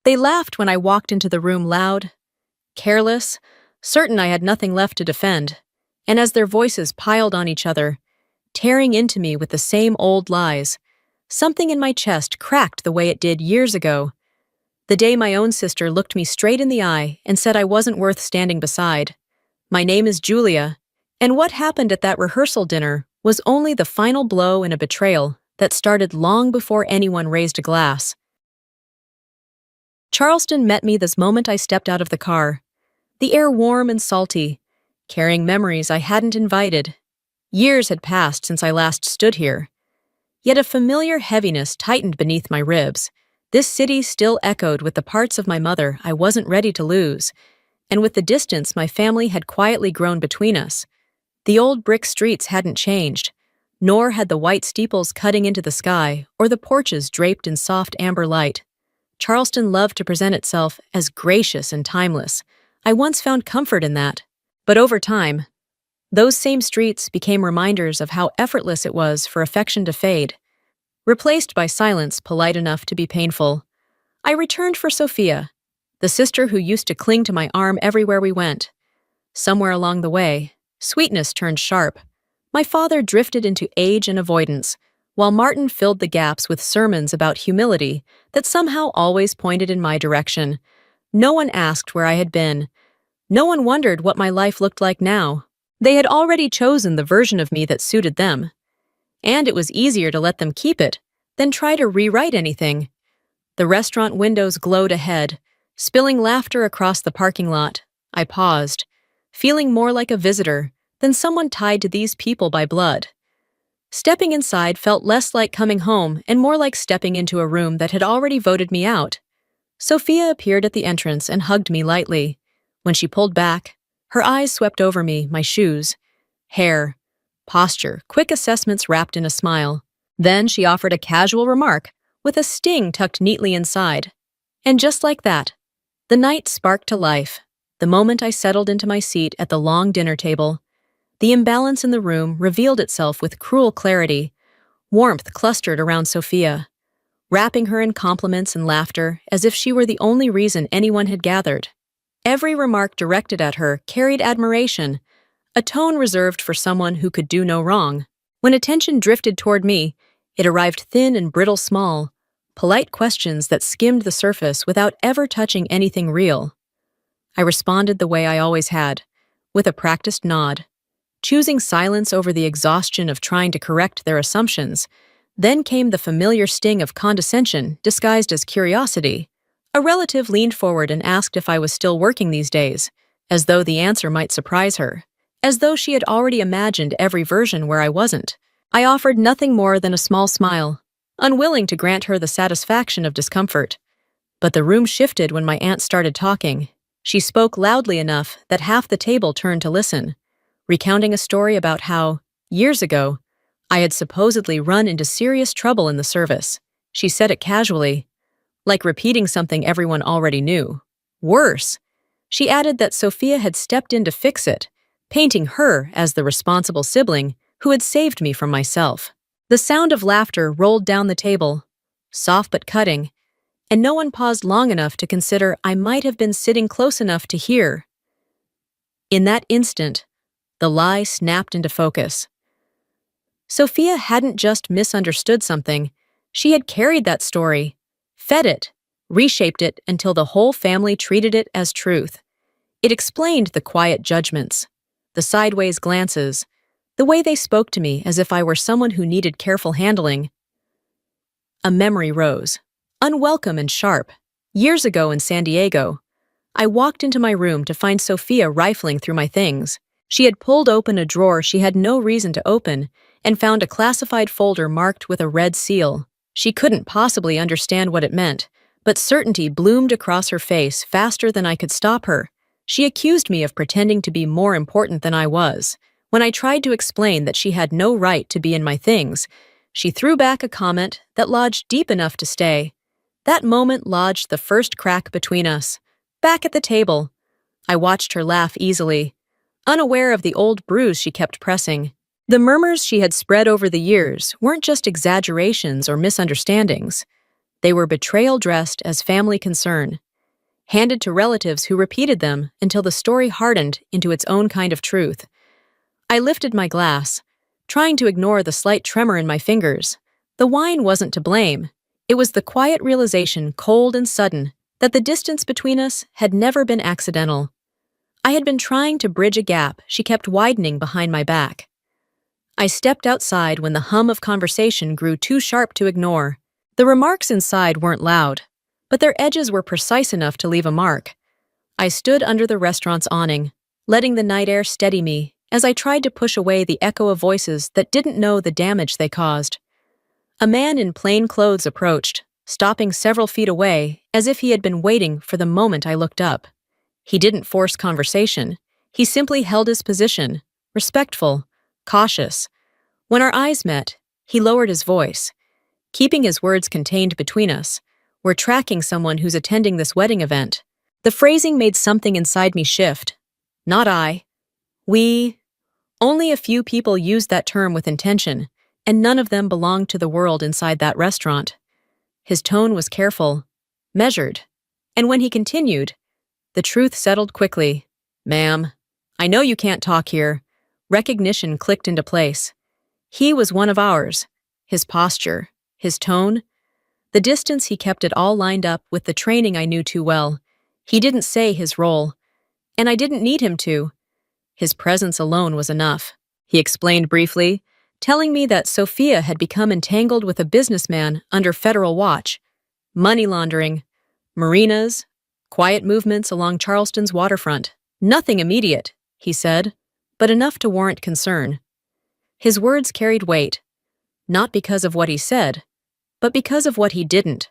They laughed when I walked into the room loud, careless, certain I had nothing left to defend, and as their voices piled on each other, tearing into me with the same old lies, something in my chest cracked the way it did years ago, the day my own sister looked me straight in the eye and said I wasn't worth standing beside. My name is Julia, and what happened at that rehearsal dinner was only the final blow in a betrayal that started long before anyone raised a glass. Charleston met me this moment I stepped out of the car, the air warm and salty, carrying memories I hadn't invited. Years had passed since I last stood here, yet a familiar heaviness tightened beneath my ribs. This city still echoed with the parts of my mother I wasn't ready to lose, and with the distance my family had quietly grown between us. The old brick streets hadn't changed, nor had the white steeples cutting into the sky or the porches draped in soft amber light. Charleston loved to present itself as gracious and timeless. I once found comfort in that. But over time, those same streets became reminders of how effortless it was for affection to fade, replaced by silence polite enough to be painful. I returned for Sophia, the sister who used to cling to my arm everywhere we went. Somewhere along the way, sweetness turned sharp. My father drifted into age and avoidance, while Martin filled the gaps with sermons about humility that somehow always pointed in my direction. No one asked where I had been. No one wondered what my life looked like now. They had already chosen the version of me that suited them. And it was easier to let them keep it than try to rewrite anything. The restaurant windows glowed ahead, spilling laughter across the parking lot. I paused, feeling more like a visitor than someone tied to these people by blood. Stepping inside felt less like coming home and more like stepping into a room that had already voted me out. Sophia appeared at the entrance and hugged me lightly. When she pulled back, her eyes swept over me, my shoes, hair, posture, quick assessments wrapped in a smile. Then she offered a casual remark, with a sting tucked neatly inside. And just like that, the night sparked to life. The moment I settled into my seat at the long dinner table, the imbalance in the room revealed itself with cruel clarity. Warmth clustered around Sophia, wrapping her in compliments and laughter as if she were the only reason anyone had gathered. Every remark directed at her carried admiration, a tone reserved for someone who could do no wrong. When attention drifted toward me, it arrived thin and brittle small, polite questions that skimmed the surface without ever touching anything real. I responded the way I always had, with a practiced nod, choosing silence over the exhaustion of trying to correct their assumptions. Then came the familiar sting of condescension disguised as curiosity. A relative leaned forward and asked if I was still working these days, as though the answer might surprise her, as though she had already imagined every version where I wasn't. I offered nothing more than a small smile, unwilling to grant her the satisfaction of discomfort. But the room shifted when my aunt started talking. She spoke loudly enough that half the table turned to listen, recounting a story about how, years ago, I had supposedly run into serious trouble in the service. She said it casually, like repeating something everyone already knew. Worse, she added that Sophia had stepped in to fix it, painting her as the responsible sibling who had saved me from myself. The sound of laughter rolled down the table, soft but cutting, and no one paused long enough to consider I might have been sitting close enough to hear. In that instant, the lie snapped into focus. Sophia hadn't just misunderstood something, she had carried that story, fed it, reshaped it until the whole family treated it as truth. It explained the quiet judgments, the sideways glances, the way they spoke to me as if I were someone who needed careful handling. A memory rose, unwelcome and sharp. Years ago in San Diego, I walked into my room to find Sophia rifling through my things. She had pulled open a drawer she had no reason to open and found a classified folder marked with a red seal. She couldn't possibly understand what it meant, but certainty bloomed across her face faster than I could stop her. She accused me of pretending to be more important than I was. When I tried to explain that she had no right to be in my things, she threw back a comment that lodged deep enough to stay. That moment lodged the first crack between us. Back at the table, I watched her laugh easily, unaware of the old bruise she kept pressing. The murmurs she had spread over the years weren't just exaggerations or misunderstandings. They were betrayal dressed as family concern, handed to relatives who repeated them until the story hardened into its own kind of truth. I lifted my glass, trying to ignore the slight tremor in my fingers. The wine wasn't to blame. It was the quiet realization, cold and sudden, that the distance between us had never been accidental. I had been trying to bridge a gap she kept widening behind my back. I stepped outside when the hum of conversation grew too sharp to ignore. The remarks inside weren't loud, but their edges were precise enough to leave a mark. I stood under the restaurant's awning, letting the night air steady me as I tried to push away the echo of voices that didn't know the damage they caused. A man in plain clothes approached, stopping several feet away as if he had been waiting for the moment I looked up. He didn't force conversation. He simply held his position, respectful, cautious. When our eyes met, he lowered his voice, keeping his words contained between us. "We're tracking someone who's attending this wedding event." The phrasing made something inside me shift. Not I. We. Only a few people used that term with intention, and none of them belonged to the world inside that restaurant. His tone was careful, measured, and when he continued, the truth settled quickly. "Ma'am, I know you can't talk here." Recognition clicked into place. He was one of ours. His posture, his tone, the distance he kept it all lined up with the training I knew too well. He didn't say his role, and I didn't need him to. His presence alone was enough. He explained briefly, telling me that Sophia had become entangled with a businessman under federal watch. Money laundering, marinas, quiet movements along Charleston's waterfront. Nothing immediate, he said, but enough to warrant concern. His words carried weight, not because of what he said, but because of what he didn't.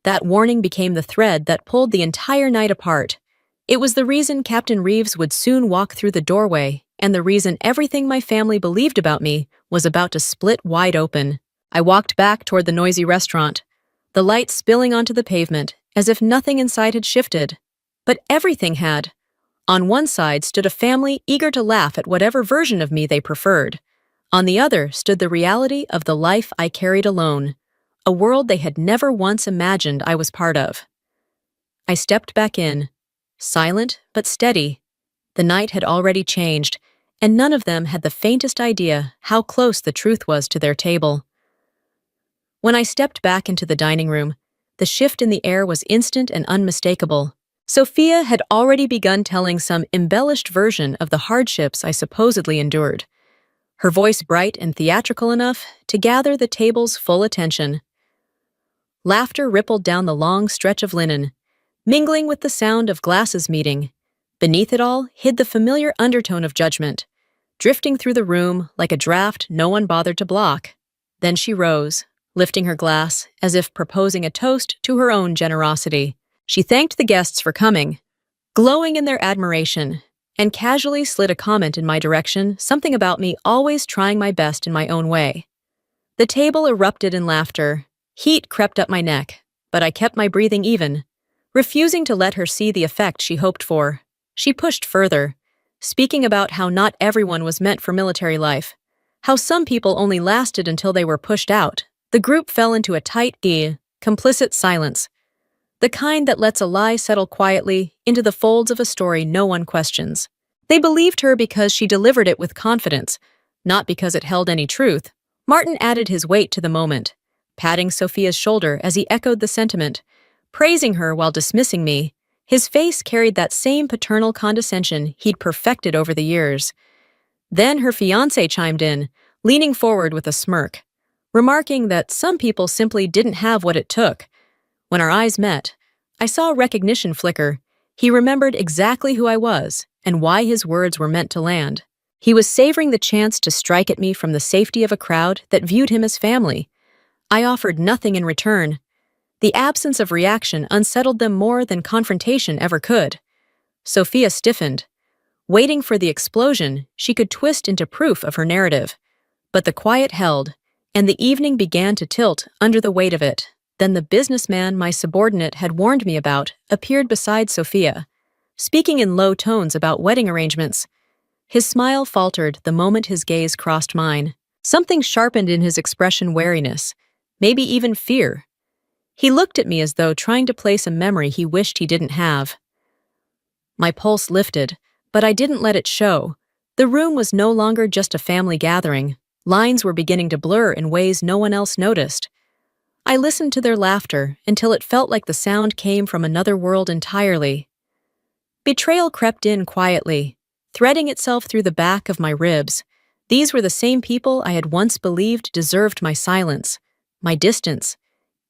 That warning became the thread that pulled the entire night apart. It was the reason Captain Reeves would soon walk through the doorway, and the reason everything my family believed about me was about to split wide open. I walked back toward the noisy restaurant, the light spilling onto the pavement, as if nothing inside had shifted. But everything had. On one side stood a family eager to laugh at whatever version of me they preferred. On the other stood the reality of the life I carried alone, a world they had never once imagined I was part of. I stepped back in, silent but steady. The night had already changed, and none of them had the faintest idea how close the truth was to their table. When I stepped back into the dining room, the shift in the air was instant and unmistakable. Sophia had already begun telling some embellished version of the hardships I supposedly endured, her voice bright and theatrical enough to gather the table's full attention. Laughter rippled down the long stretch of linen, mingling with the sound of glasses meeting. Beneath it all hid the familiar undertone of judgment, drifting through the room like a draft no one bothered to block. Then she rose, lifting her glass as if proposing a toast to her own generosity. She thanked the guests for coming, glowing in their admiration, and casually slid a comment in my direction, something about me always trying my best in my own way. The table erupted in laughter. Heat crept up my neck, but I kept my breathing even, refusing to let her see the effect she hoped for. She pushed further, speaking about how not everyone was meant for military life, how some people only lasted until they were pushed out. The group fell into a tight, complicit silence, the kind that lets a lie settle quietly into the folds of a story no one questions. They believed her because she delivered it with confidence, not because it held any truth. Martin added his weight to the moment, patting Sophia's shoulder as he echoed the sentiment, praising her while dismissing me. His face carried that same paternal condescension he'd perfected over the years. Then her fiancé chimed in, leaning forward with a smirk, remarking that some people simply didn't have what it took. When our eyes met, I saw recognition flicker. He remembered exactly who I was and why his words were meant to land. He was savoring the chance to strike at me from the safety of a crowd that viewed him as family. I offered nothing in return. The absence of reaction unsettled them more than confrontation ever could. Sophia stiffened, waiting for the explosion she could twist into proof of her narrative. But the quiet held, and the evening began to tilt under the weight of it. Then the businessman my subordinate had warned me about appeared beside Sophia, speaking in low tones about wedding arrangements. His smile faltered the moment his gaze crossed mine. Something sharpened in his expression, wariness, maybe even fear. He looked at me as though trying to place a memory he wished he didn't have. My pulse lifted, but I didn't let it show. The room was no longer just a family gathering. Lines were beginning to blur in ways no one else noticed. I listened to their laughter until it felt like the sound came from another world entirely. Betrayal crept in quietly, threading itself through the back of my ribs. These were the same people I had once believed deserved my silence, my distance,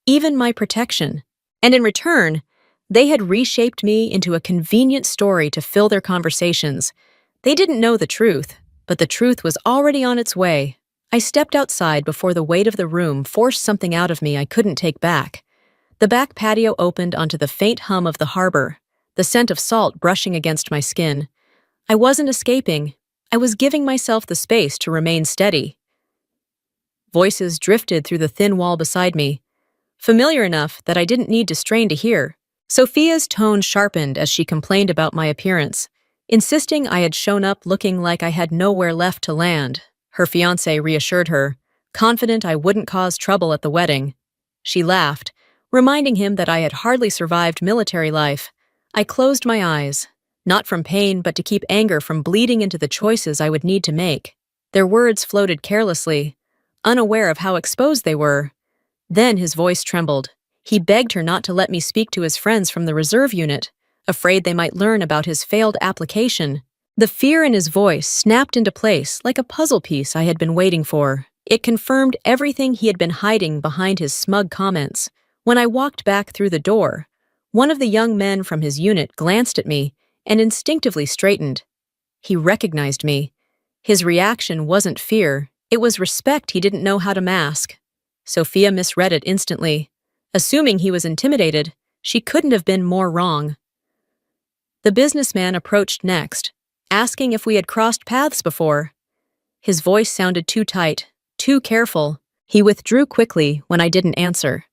even my protection. And in return, they had reshaped me into a convenient story to fill their conversations. They didn't know the truth, but the truth was already on its way. I stepped outside before the weight of the room forced something out of me I couldn't take back. The back patio opened onto the faint hum of the harbor, the scent of salt brushing against my skin. I wasn't escaping. I was giving myself the space to remain steady. Voices drifted through the thin wall beside me, familiar enough that I didn't need to strain to hear. Sophia's tone sharpened as she complained about my appearance, insisting I had shown up looking like I had nowhere left to land. Her fiancé reassured her, confident I wouldn't cause trouble at the wedding. She laughed, reminding him that I had hardly survived military life. I closed my eyes, not from pain but to keep anger from bleeding into the choices I would need to make. Their words floated carelessly, unaware of how exposed they were. Then his voice trembled. He begged her not to let me speak to his friends from the reserve unit, afraid they might learn about his failed application. The fear in his voice snapped into place like a puzzle piece I had been waiting for. It confirmed everything he had been hiding behind his smug comments. When I walked back through the door, one of the young men from his unit glanced at me and instinctively straightened. He recognized me. His reaction wasn't fear, it was respect he didn't know how to mask. Sophia misread it instantly. Assuming he was intimidated, she couldn't have been more wrong. The businessman approached next, asking if we had crossed paths before. His voice sounded too tight, too careful. He withdrew quickly when I didn't answer.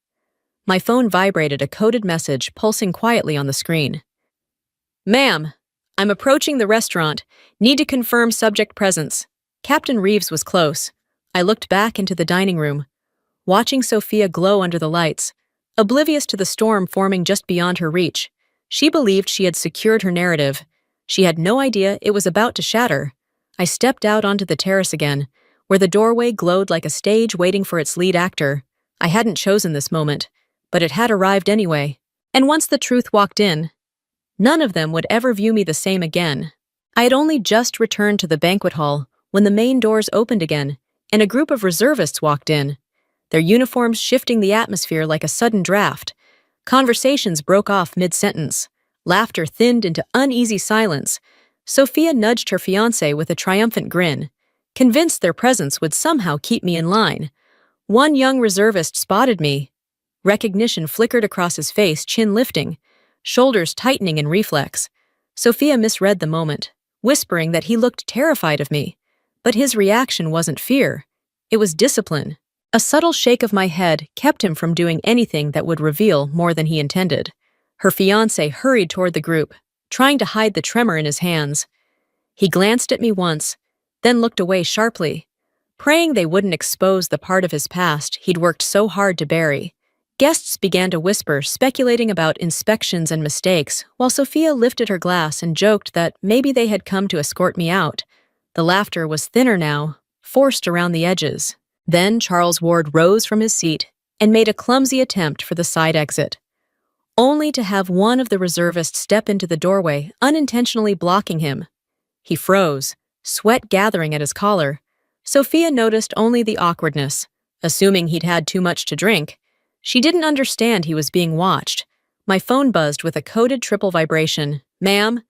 My phone vibrated, a coded message pulsing quietly on the screen. "Ma'am, I'm approaching the restaurant. Need to confirm subject presence." Captain Reeves was close. I looked back into the dining room, watching Sophia glow under the lights, oblivious to the storm forming just beyond her reach. She believed she had secured her narrative. She had no idea it was about to shatter. I stepped out onto the terrace again, where the doorway glowed like a stage waiting for its lead actor. I hadn't chosen this moment, but it had arrived anyway. And once the truth walked in, none of them would ever view me the same again. I had only just returned to the banquet hall when the main doors opened again, and a group of reservists walked in, their uniforms shifting the atmosphere like a sudden draft. Conversations broke off mid-sentence. Laughter thinned into uneasy silence. Sophia nudged her fiancé with a triumphant grin, convinced their presence would somehow keep me in line. One young reservist spotted me. Recognition flickered across his face, chin lifting, shoulders tightening in reflex. Sophia misread the moment, whispering that he looked terrified of me. But his reaction wasn't fear. It was discipline. A subtle shake of my head kept him from doing anything that would reveal more than he intended. Her fiancé hurried toward the group, trying to hide the tremor in his hands. He glanced at me once, then looked away sharply, praying they wouldn't expose the part of his past he'd worked so hard to bury. Guests began to whisper, speculating about inspections and mistakes, while Sophia lifted her glass and joked that maybe they had come to escort me out. The laughter was thinner now, forced around the edges. Then Charles Ward rose from his seat and made a clumsy attempt for the side exit, only to have one of the reservists step into the doorway, unintentionally blocking him. He froze, sweat gathering at his collar. Sophia noticed only the awkwardness, assuming he'd had too much to drink. She didn't understand he was being watched. My phone buzzed with a coded triple vibration. "Ma'am,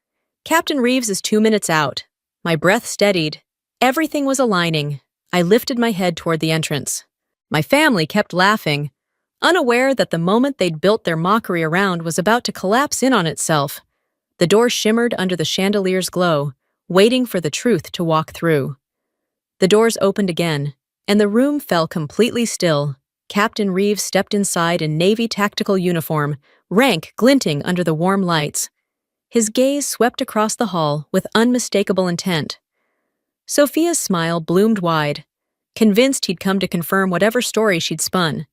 Captain Reeves is 2 minutes out." My breath steadied. Everything was aligning. I lifted my head toward the entrance. My family kept laughing, unaware that the moment they'd built their mockery around was about to collapse in on itself. The door shimmered under the chandelier's glow, waiting for the truth to walk through. The doors opened again, and the room fell completely still. Captain Reeves stepped inside in Navy tactical uniform, rank glinting under the warm lights. His gaze swept across the hall with unmistakable intent. Sophia's smile bloomed wide, convinced he'd come to confirm whatever story she'd spun.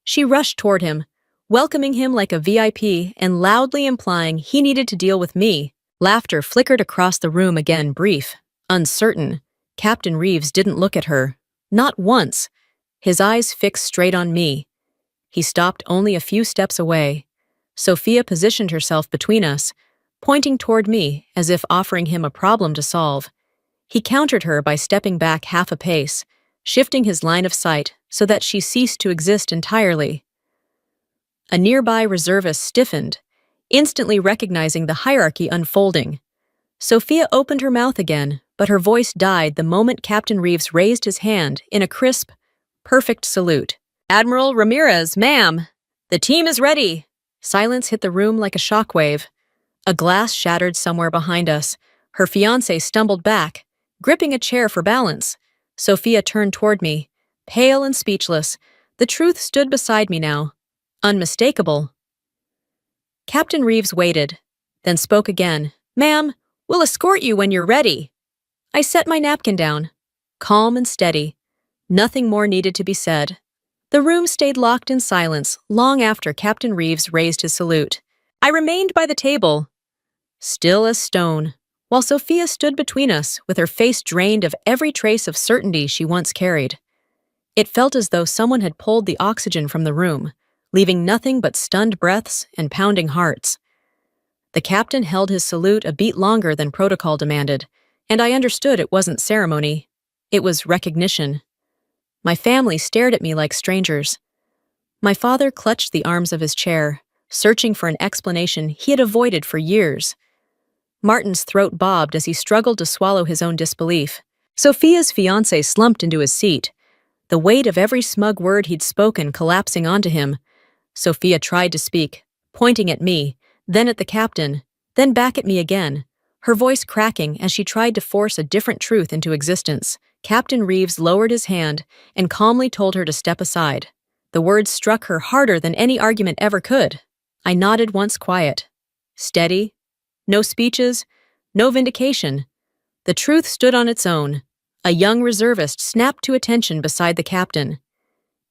She rushed toward him, welcoming him like a VIP and loudly implying he needed to deal with me. Laughter flickered across the room again, brief, uncertain. Captain Reeves didn't look at her. Not once. His eyes fixed straight on me. He stopped only a few steps away. Sophia positioned herself between us, pointing toward me as if offering him a problem to solve. He countered her by stepping back half a pace, shifting his line of sight so that she ceased to exist entirely. A nearby reservist stiffened, instantly recognizing the hierarchy unfolding. Sophia opened her mouth again, but her voice died the moment Captain Reeves raised his hand in a crisp, perfect salute. "Admiral Ramirez, ma'am! The team is ready!" Silence hit the room like a shockwave. A glass shattered somewhere behind us. Her fiancé stumbled back, gripping a chair for balance. Sophia turned toward me, pale and speechless. The truth stood beside me now, unmistakable. Captain Reeves waited, then spoke again. "Ma'am, we'll escort you when you're ready." I set my napkin down, calm and steady. Nothing more needed to be said. The room stayed locked in silence long after Captain Reeves raised his salute. I remained by the table, still as stone, while Sophia stood between us with her face drained of every trace of certainty she once carried. It felt as though someone had pulled the oxygen from the room, leaving nothing but stunned breaths and pounding hearts. The captain held his salute a beat longer than protocol demanded, and I understood it wasn't ceremony. It was recognition. My family stared at me like strangers. My father clutched the arms of his chair, searching for an explanation he had avoided for years. Martin's throat bobbed as he struggled to swallow his own disbelief. Sophia's fiancé slumped into his seat, the weight of every smug word he'd spoken collapsing onto him. Sophia tried to speak, pointing at me, then at the captain, then back at me again, her voice cracking as she tried to force a different truth into existence. Captain Reeves lowered his hand and calmly told her to step aside. The words struck her harder than any argument ever could. I nodded once, quiet. Steady. No speeches, no vindication. The truth stood on its own. A young reservist snapped to attention beside the captain,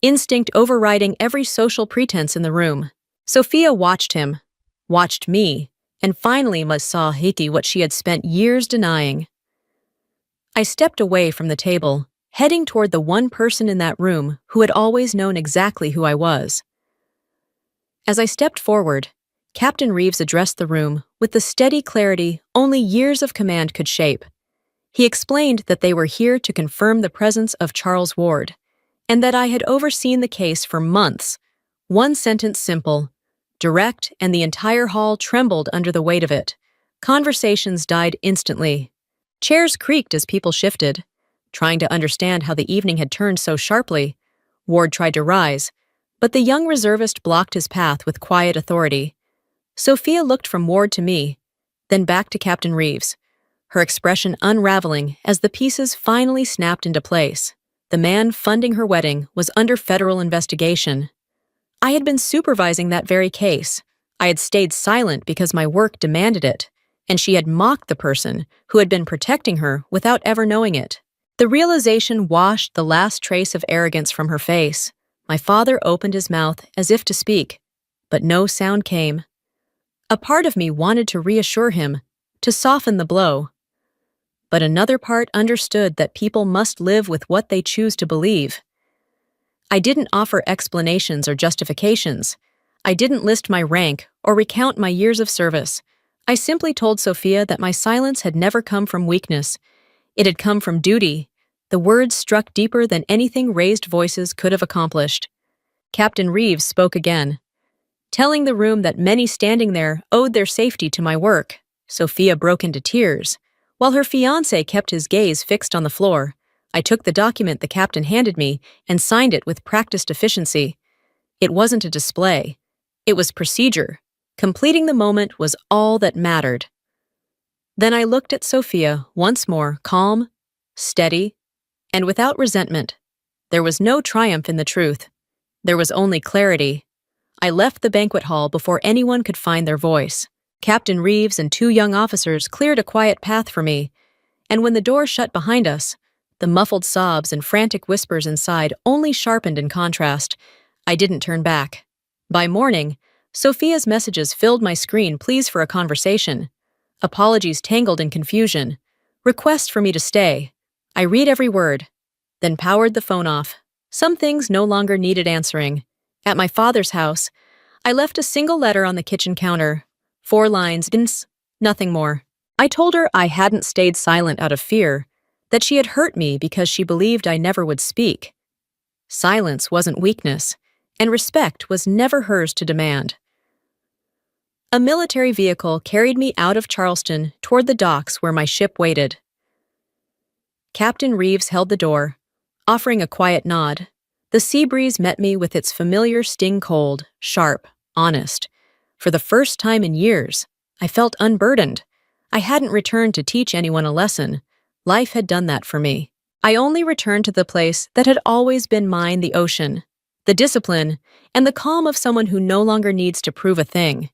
instinct overriding every social pretense in the room. Sophia watched him, watched me, and finally saw Haiti what she had spent years denying. I stepped away from the table, heading toward the one person in that room who had always known exactly who I was. As I stepped forward, Captain Reeves addressed the room with the steady clarity only years of command could shape. He explained that they were here to confirm the presence of Charles Ward, and that I had overseen the case for months. One sentence simple, direct, and the entire hall trembled under the weight of it. Conversations died instantly. Chairs creaked as people shifted, trying to understand how the evening had turned so sharply. Ward tried to rise, but the young reservist blocked his path with quiet authority. Sophia looked from Ward to me, then back to Captain Reeves, her expression unraveling as the pieces finally snapped into place. The man funding her wedding was under federal investigation. I had been supervising that very case. I had stayed silent because my work demanded it, and she had mocked the person who had been protecting her without ever knowing it. The realization washed the last trace of arrogance from her face. My father opened his mouth as if to speak, but no sound came. A part of me wanted to reassure him, to soften the blow. But another part understood that people must live with what they choose to believe. I didn't offer explanations or justifications. I didn't list my rank or recount my years of service. I simply told Sophia that my silence had never come from weakness. It had come from duty. The words struck deeper than anything raised voices could have accomplished. Captain Reeves spoke again, telling the room that many standing there owed their safety to my work. Sophia broke into tears, while her fiancé kept his gaze fixed on the floor. I took the document the captain handed me and signed it with practiced efficiency. It wasn't a display. It was procedure. Completing the moment was all that mattered. Then I looked at Sophia once more, calm, steady, and without resentment. There was no triumph in the truth. There was only clarity. I left the banquet hall before anyone could find their voice. Captain Reeves and 2 young officers cleared a quiet path for me, and when the door shut behind us, the muffled sobs and frantic whispers inside only sharpened in contrast. I didn't turn back. By morning, Sophia's messages filled my screen, pleas for a conversation, apologies tangled in confusion, requests for me to stay. I read every word, then powered the phone off. Some things no longer needed answering. At my father's house, I left a single letter on the kitchen counter. 4 lines, nothing more. I told her I hadn't stayed silent out of fear, that she had hurt me because she believed I never would speak. Silence wasn't weakness, and respect was never hers to demand. A military vehicle carried me out of Charleston toward the docks where my ship waited. Captain Reeves held the door, offering a quiet nod. The sea breeze met me with its familiar sting, cold, sharp, honest. For the first time in years, I felt unburdened. I hadn't returned to teach anyone a lesson. Life had done that for me. I only returned to the place that had always been mine, the ocean, the discipline, and the calm of someone who no longer needs to prove a thing.